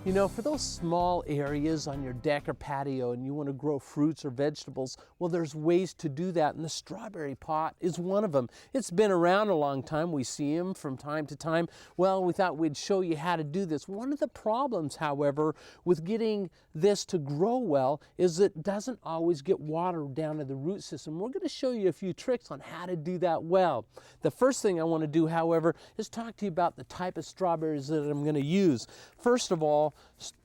You know, for those small areas on your deck or patio and you want to grow fruits or vegetables, well, there's ways to do that, and the strawberry pot is one of them. It's been around a long time. We see them from time to time. Well, we thought we'd show you how to do this. One of the problems, however, with getting this to grow well is it doesn't always get water down to the root system. We're going to show you a few tricks on how to do that well. The first thing I want to do, however, is talk to you about the type of strawberries that I'm going to use. First of all,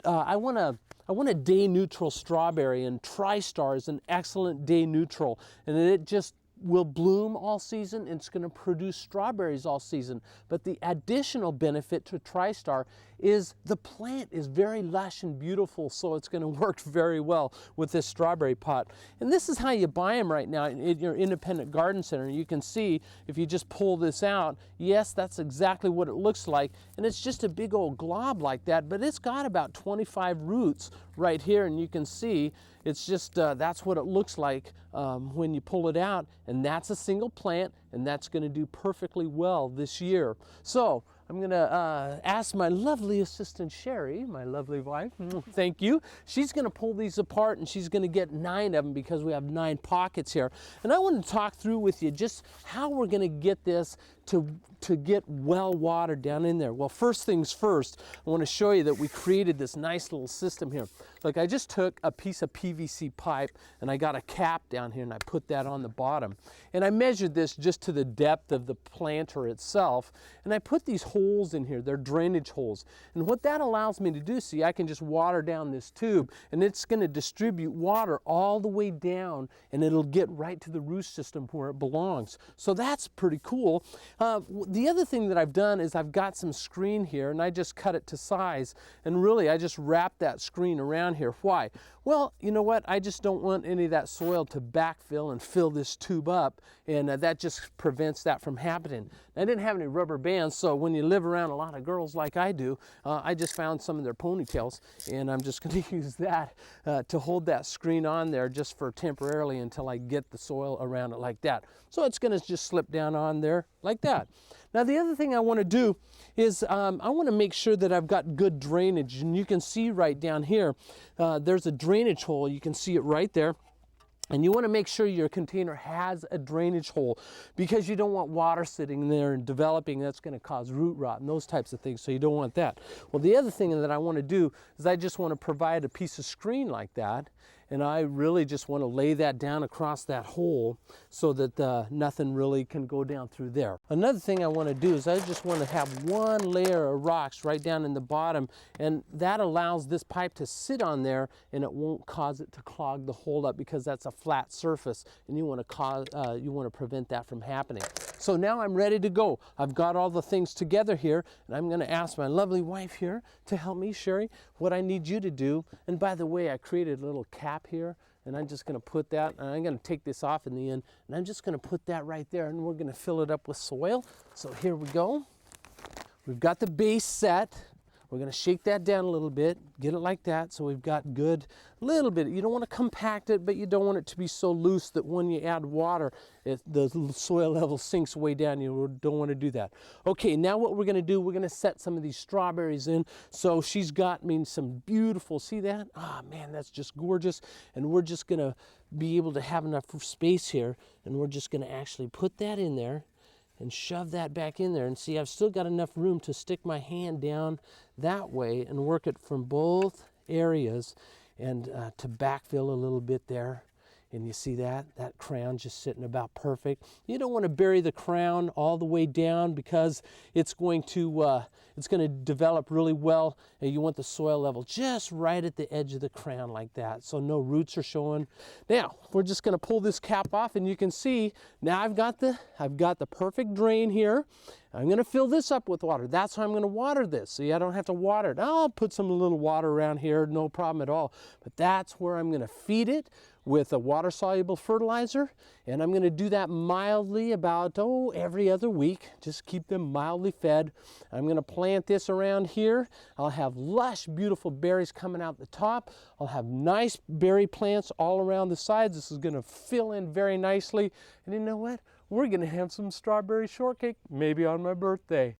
I want a day neutral strawberry, and TriStar is an excellent day neutral, and it just will bloom all season. It's going to produce strawberries all season. But the additional benefit to TriStar is the plant is very lush and beautiful, so it's going to work very well with this strawberry pot. And this is how you buy them right now in your independent garden center. You can see if you just pull this out, yes, that's exactly what it looks like. And it's just a big old glob like that, but it's got about 25 roots right here, and you can see it's just that's what it looks like when you pull it out, and that's a single plant, and that's going to do perfectly well this year. So I'm going to ask my lovely assistant Sherry, my lovely wife, thank you. She's going to pull these apart, and she's going to get 9 of them because we have 9 pockets here. And I want to talk through with you just how we're going to get this to get well watered down in there. Well, first things first, I want to show you that we created this nice little system here. Look, I just took a piece of PVC pipe and I got a cap down here and I put that on the bottom. And I measured this just to the depth of the planter itself. And I put these holes in here, they're drainage holes. And what that allows me to do, see, I can just water down this tube and it's going to distribute water all the way down, and it'll get right to the root system where it belongs. So that's pretty cool. The other thing that I've done is I've got some screen here, and I just cut it to size, and really I just wrap that screen around here. Why? Well, you know what? I just don't want any of that soil to backfill and fill this tube up, and that just prevents that from happening. I didn't have any rubber bands, so when you live around a lot of girls like I do, I just found some of their ponytails, and I'm just going to use that to hold that screen on there just for temporarily until I get the soil around it like that. So it's going to just slip down on there like that. Now the other thing I want to do is I want to make sure that I've got good drainage, and you can see right down here there's a drainage hole. You can see it right there. And you want to make sure your container has a drainage hole, because you don't want water sitting there and developing. That's going to cause root rot and those types of things, so you don't want that. Well, the other thing that I want to do is I just want to provide a piece of screen like that, and I really just want to lay that down across that hole so that nothing really can go down through there. Another thing I want to do is I just want to have one layer of rocks right down in the bottom, and that allows this pipe to sit on there and it won't cause it to clog the hole up, because that's a flat surface and you want to prevent that from happening. So now I'm ready to go. I've got all the things together here, and I'm going to ask my lovely wife here to help me, Sherry, what I need you to do. And by the way, I created a little cap here, and I'm just going to put that, and I'm going to take this off in the end, and I'm just going to put that right there, and we're going to fill it up with soil. So here we go. We've got the base set. We're going to shake that down a little bit, get it like that, so we've got good little bit. You don't want to compact it, but you don't want it to be so loose that when you add water, the soil level sinks way down. You don't want to do that. Okay, now what we're going to do, we're going to set some of these strawberries in. So she's got me some beautiful, see that? Ah, man, that's just gorgeous. And we're just going to be able to have enough space here, and we're just going to actually put that in there and shove that back in there. And see, I've still got enough room to stick my hand down that way and work it from both areas, and to backfill a little bit there. And you see that crown just sitting about perfect. You don't want to bury the crown all the way down, because it's going to develop really well, and you want the soil level just right at the edge of the crown like that, so no roots are showing. Now we're just going to pull this cap off, and you can see now I've got the perfect drain here. I'm going to fill this up with water. That's how I'm going to water this. See, I don't have to water it. I'll put some little water around here, no problem at all. But that's where I'm going to feed it with a water-soluble fertilizer. And I'm going to do that mildly about, every other week. Just keep them mildly fed. I'm going to plant this around here. I'll have lush, beautiful berries coming out the top. I'll have nice berry plants all around the sides. This is going to fill in very nicely. And you know what? We're going to have some strawberry shortcake, maybe on my birthday.